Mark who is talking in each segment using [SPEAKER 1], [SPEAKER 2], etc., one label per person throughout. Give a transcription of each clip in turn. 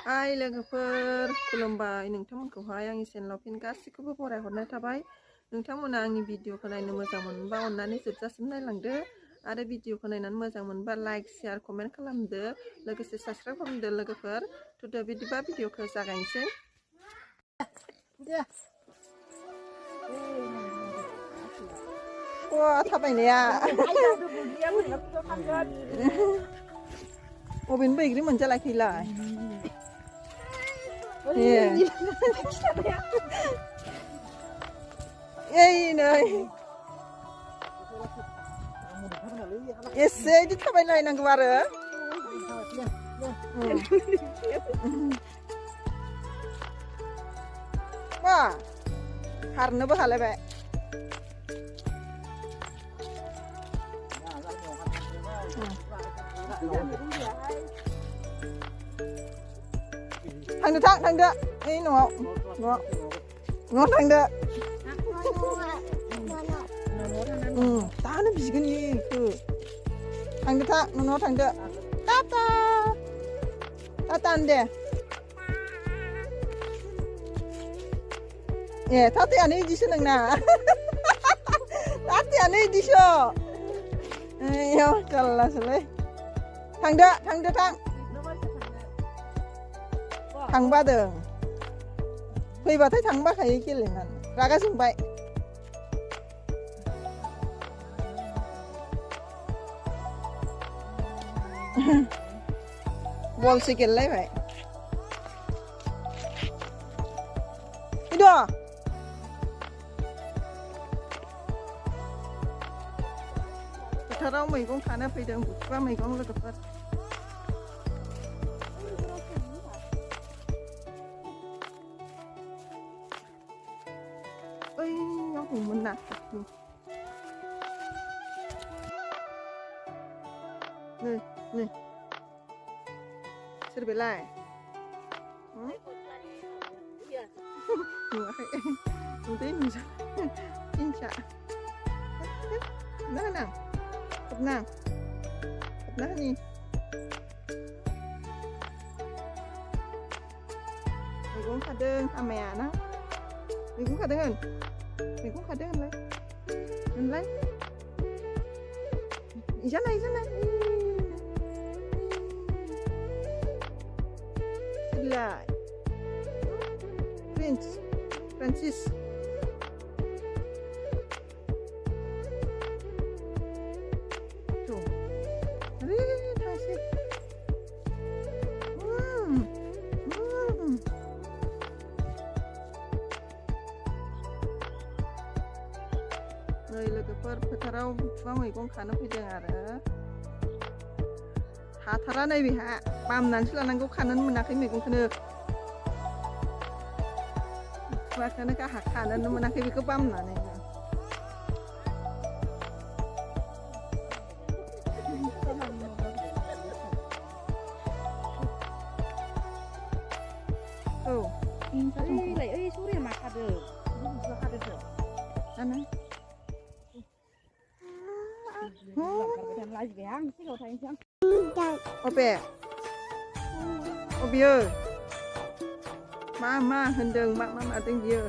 [SPEAKER 1] हाय लोगोफोर खुलुमबाय नोंथांमोनखौहाय आंनि चेनेलाव फिन गासैखौबो बरायहरनाय थाबाय। नोंथांमोना आंनि भिडिअखौ नायनो मोजां मोनबा अननानै जोबजासिम नायलांदो आरो भिडिअखौ नायनानै मोजां मोनबा लाइक शेयार कमेन्ट खालामदो लोगोसे साबस्क्राइब खालामदो लोगोफोर। थुदो बिदिबा भिडिअखौ जागायनोसै। थाबायनाया अबेनि बैग्रि मोनजालाखैलाय नै एसे इदि थाबायलायनांगौ आरो मा खारनोबो हालायबाय। थांदो थांदो ओइ न'आव थांदो। दानो बिगोन इखो थांदो था न'आव थांदो। टाटा टाटा होनदे। ए टाटायानो इदिसो नोंना टाटायानो इदिसो आयौ जारलासोलै। थांदो थांदो थांबादों फैबाथाय थांबाखायो गेलेनानै रागा जोंबाय। बलसो गेलेलायबाय। फोथाराव मैगं खानो फैदों बुथुवा मैगं लोगोफोर। ओइयाव हमोन ना नै सोर बेलाय नुवाखै उदै नुजा हिंसा ना खोबना होनि मैगं खादों आमाया ना मैगं खादों होनलाय इजाना बिलाय फ्रान्सिस नै लोगोफोर फोथाराव बुथुवा मैगं खानो फैदों आरो हाथारा नै बेहा बामनानैसो लानांगौ खानोनो मोनाखै मैगंखौनो बुथुवाखौनो गाहा खानोनो मोनाखै बेखौ बामनानै।
[SPEAKER 2] ओइ सरिया मा खादो बुथुवा खादोसो
[SPEAKER 1] जानो
[SPEAKER 2] लाजिबाय आं सिगाङाव थाहैनोसै आं
[SPEAKER 1] अबेयो मा होनदों मा मादों बियो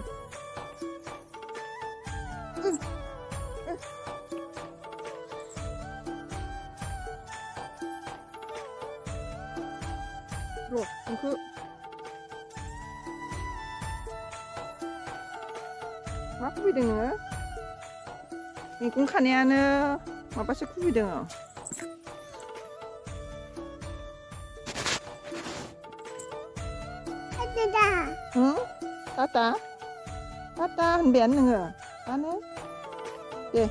[SPEAKER 1] र' नोंखौ मा खुबैदों नोङो मैगं खानायानो माबासो खुबैदों टाटा होनबायानो नोङो मानो दे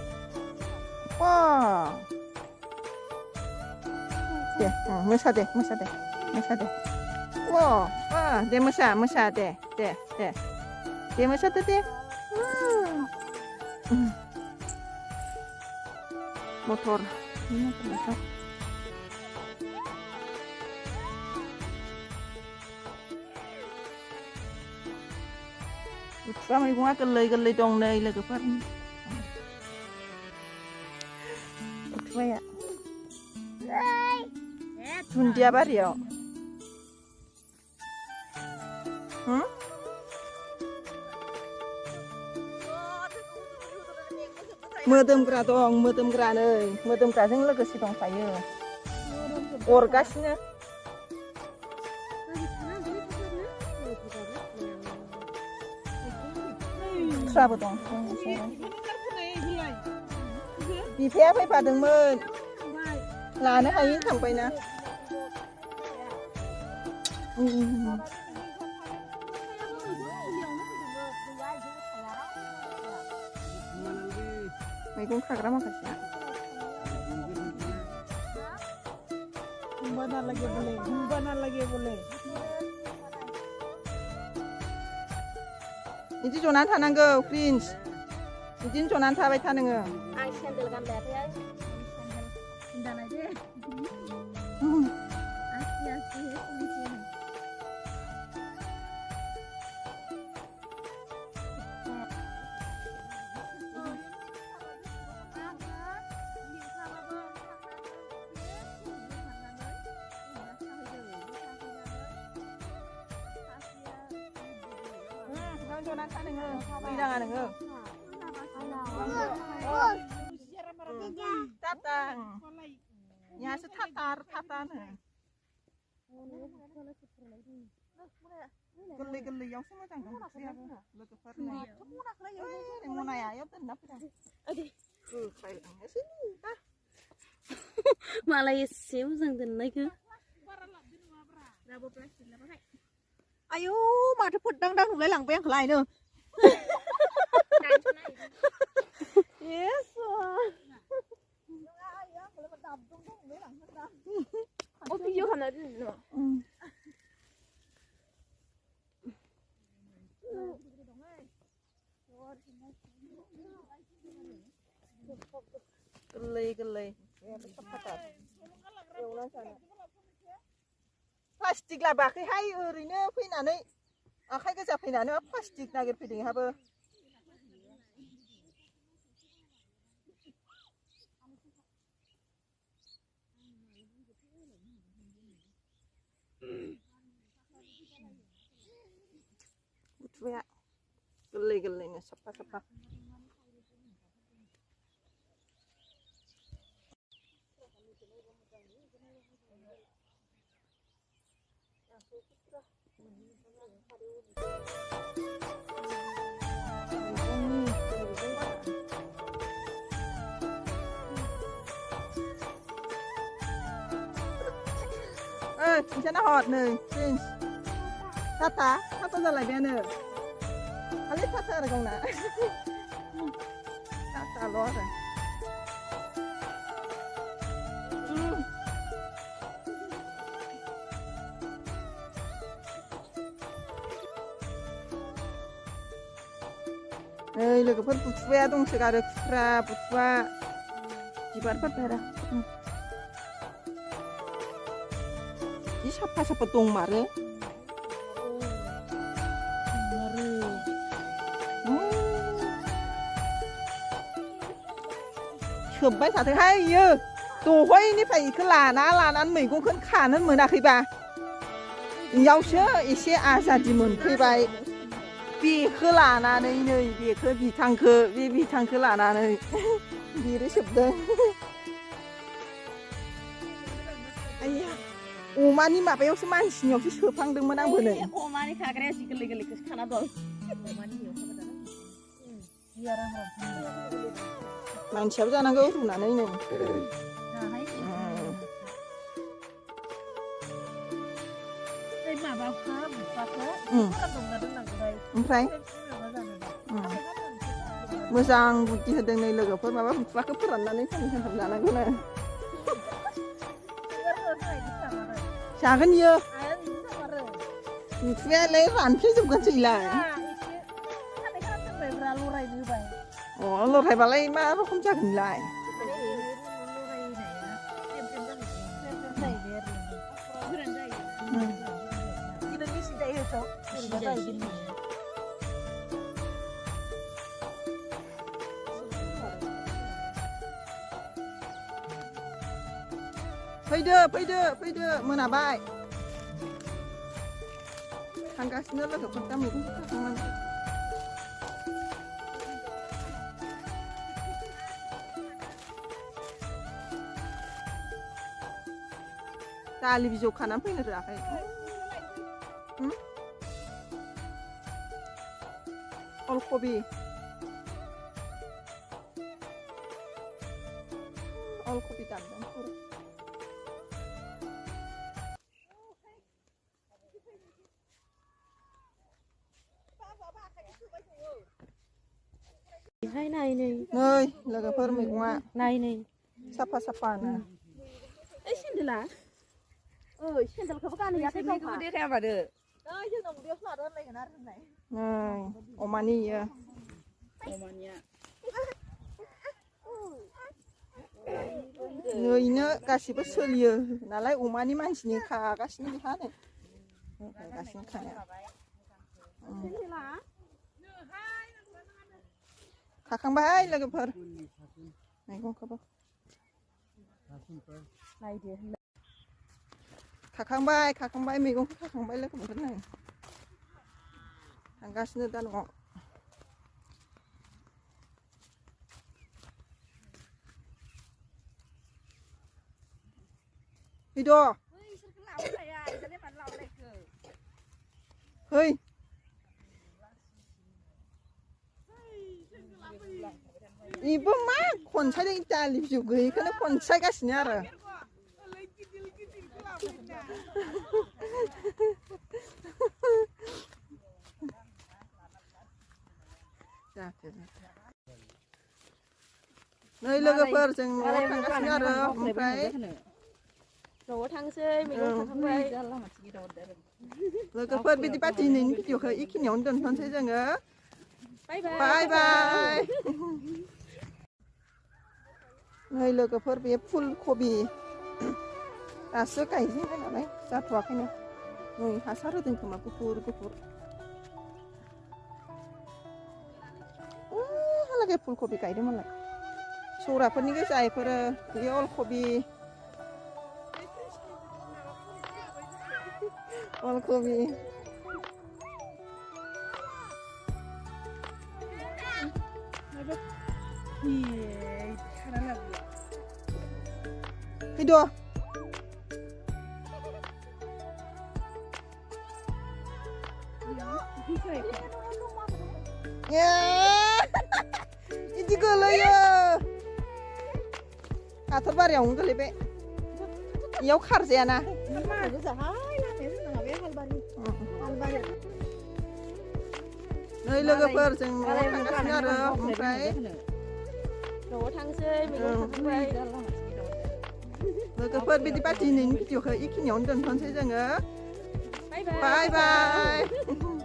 [SPEAKER 1] दे मोसा दे दे मोसा दे मोसादो दे मटर बुथुवा मैगङा गोरलै दं नै लोगोफोर बुथुवाया दुन्दिया बारियाव หืมमोदोमग्रा दं मोदोमग्रा नै मोदोमग्राजों लोगोसे दंफायो अरगासिनो थुख्राबो दं बिफाया फैफादोंमोन लानो हायि थांबायना मैगं खाग्रा माखासेया बिदि जनानै थानांगौ प्रिन्स बिदिनो जनानै थाबाय था नोङो
[SPEAKER 3] आं सेन्देल गानबायाखै सिन्दानाय दे आसि आसि सोलिसै
[SPEAKER 1] जनानै था नोङो फैनाङा नोङो tatang nyasa tatar geli yang sama tanggung mana ya ya tendap
[SPEAKER 3] malah sew जों दोननायखौ
[SPEAKER 2] आयु माथो फोद्दांदां नुलाय लांबाय आंखौ लायनो
[SPEAKER 3] भिडिअ खालामना दोनो
[SPEAKER 1] गोरलै प्लास्टिक लाबाखैहाय ओरैनो फैनानै आखाइ गोजा फैनानै प्लास्टिक नागिरफैदों हाबो butuhnya geli-gelinya sapa-sapa bisa na hot nih Prince tata jalan dia nih kali tata ada kau nak tata luar लोगोफोर बुथुवाया दंसोगारो खुथ्रा बुथुवा बिबारफोर बारा जि साफा साफा दंमारो सोबबाय थाथोंहाय इयो दहायनिफ्राय इखौ लानानै मैगंखौनो खानो मोनाखैबा इयावसो एसे आजादि मोनफैबाय बेखौ लानानै नै बेखौ बिथांखौ बे बिथांखौ लानानै बिरो सोबदों आइया अमानि माबायावसो मानसिनियावसो सोफ्लांदोंमोन आंबो नै
[SPEAKER 3] अमानि खाग्राया जि गोरलै गोरलैखौसो खाना दं
[SPEAKER 1] मानसियाबो जानांगौ रुनानै नै ओमफ्राय मोजां बुद्धि होदों नै लोगोफोर माबा बुथुवाखौ फोराननानै सानथाम जानांगौनो जागोन इयो बुथुवायालाय रानफ्लेजोबगोनसैलाय अ लरायबालाय मा रखम जागोन इलाय फैदो मोनाबाय थांगासिनो लोगोफोर दा मैगं खाखांनानै दालि बिजौ खानानै फैनो रोङाखै अलकबि दानदों
[SPEAKER 3] हाय नाय नै
[SPEAKER 1] नै लोगोफोर मैगङा
[SPEAKER 3] नाय नै
[SPEAKER 1] साफा साफानो
[SPEAKER 3] ओइ सेन्देला ओइ सेन्देलखौबो गानहैयाखै गावहा
[SPEAKER 2] देखाया मादो ओइ जोंनाव उदैयावसो लादो होनलायगोन आरो होननाय
[SPEAKER 1] नै अमानि इयो
[SPEAKER 2] अमानिया
[SPEAKER 1] नैनो गासिबो सोलियो नालाय अमानि मानसिनि खागासिनो बिहानो गासिनो खानाया खाखांबाय लोगोफोर मैगंखौबो खाखांबाय मैगंखौ खाखांबाय लोगोफोर नै थांगासिनो दा न'आव फैद' है इबो मा खनसायदों दालि बिजौ गैयैखौनो खनसायगासिनो आरो नै लोगोफोर जों न'आव थांगासिनो आरो ओमफ्राय
[SPEAKER 3] न'आव थांसै मैगं खाखांबाय
[SPEAKER 1] लोगोफोर बिदिबा दिनैनि भिडिअखौ इखिनियावनो दोनथ'नोसै जोङो बाय बाय नै लोगोफोर बे फुल कबि दासो गायजेनबाय नालाय जाथ'वाखैनो नै हासार होदों खोमा गुफुर हालागै फुल कबि गायदोंमोनलाय सौराफोरनि गोजा बेफोरो बे अलकबि फैद' इदि गोलैयो हाथर बारियावनो गोलैबाय इयाव खारजायाना नै लोगोफोर जों न'आव थांगासिनो आरो ओमफ्राय
[SPEAKER 3] न'आव थांसै मैगं खाखांबाय
[SPEAKER 1] लोगोफोर बिदिबा दिनैनि भिडिअखौ इखिनियावनो दोनथ'नोसै जोङो बाय बाय